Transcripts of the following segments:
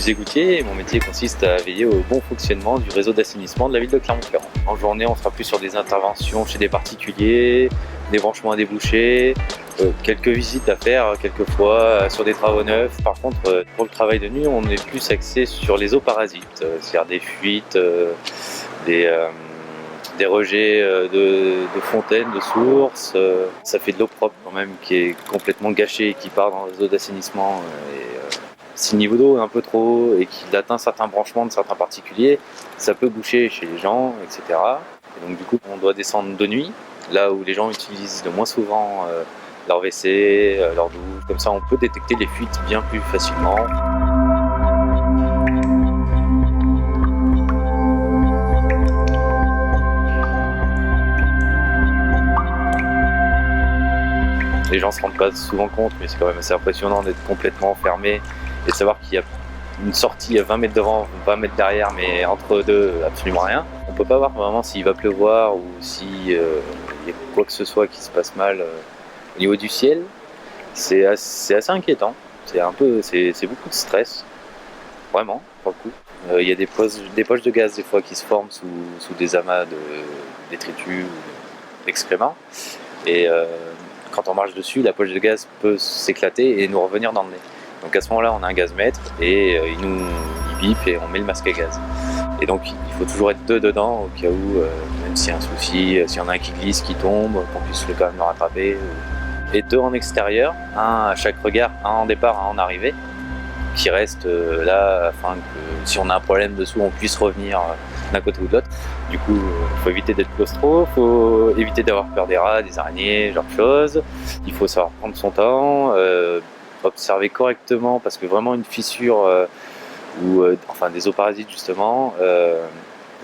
suis égoutier et mon métier consiste à veiller au bon fonctionnement du réseau d'assainissement de la ville de Clermont-Ferrand. En journée, on sera plus sur des interventions chez des particuliers, des branchements à déboucher, quelques visites à faire quelquefois sur des travaux neufs. Par contre, pour le travail de nuit, on est plus axé sur les eaux parasites, c'est-à-dire des fuites, des rejets de fontaines, de sources. Ça fait de l'eau propre quand même qui est complètement gâchée et qui part dans les eaux d'assainissement. Si le niveau d'eau est un peu trop haut et qu'il atteint certains branchements de certains particuliers, ça peut boucher chez les gens, etc. Et donc du coup, on doit descendre de nuit, là où les gens utilisent de moins souvent leur WC, leur douche. Comme ça, on peut détecter les fuites bien plus facilement. Les gens se rendent pas souvent compte, mais c'est quand même assez impressionnant d'être complètement enfermé et de savoir qu'il y a une sortie à 20 mètres devant, 20 mètres derrière, mais entre deux, absolument rien. On peut pas voir vraiment s'il va pleuvoir ou s'il y a quoi que ce soit qui se passe mal au niveau du ciel. C'est assez inquiétant. C'est beaucoup de stress, vraiment, pour le coup. Il y a des poches de gaz des fois qui se forment sous des amas de détritus ou d'excréments. Et quand on marche dessus, la poche de gaz peut s'éclater et nous revenir dans le nez. Donc à ce moment-là, on a un gazmètre et il bip et on met le masque à gaz. Et donc il faut toujours être deux dedans au cas où, même s'il y a un souci, s'il y en a un qui glisse, qui tombe, qu'on puisse quand même le rattraper. Et deux en extérieur, un à chaque regard, un en départ, un en arrivée, qui reste là afin que si on a un problème dessous, on puisse revenir d'un côté ou de l'autre. Du coup, il faut éviter d'être claustro, il faut éviter d'avoir peur des rats, des araignées, ce genre de choses. Il faut savoir prendre son temps, observer correctement, parce que vraiment une fissure ou des eaux parasites justement,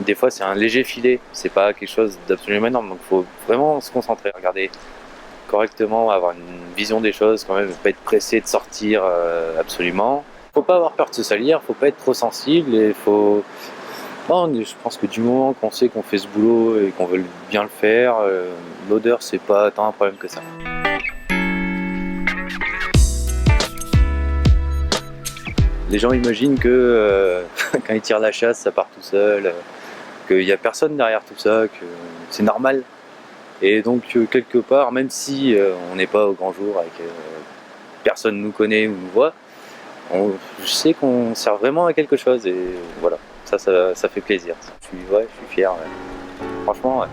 des fois c'est un léger filet, c'est pas quelque chose d'absolument énorme, donc il faut vraiment se concentrer, regarder correctement, avoir une vision des choses quand même, pas être pressé de sortir absolument. Faut pas avoir peur de se salir, faut pas être trop sensible et faut... Bon, je pense que du moment qu'on sait qu'on fait ce boulot et qu'on veut bien le faire, l'odeur c'est pas tant un problème que ça. Les gens imaginent que quand ils tirent la chasse, ça part tout seul, qu'il n'y a personne derrière tout ça, que c'est normal. Et donc quelque part, même si on n'est pas au grand jour et que personne nous connaît ou nous voit, je sais qu'on sert vraiment à quelque chose et voilà, ça fait plaisir. Je suis fier, ouais. Franchement. Ouais.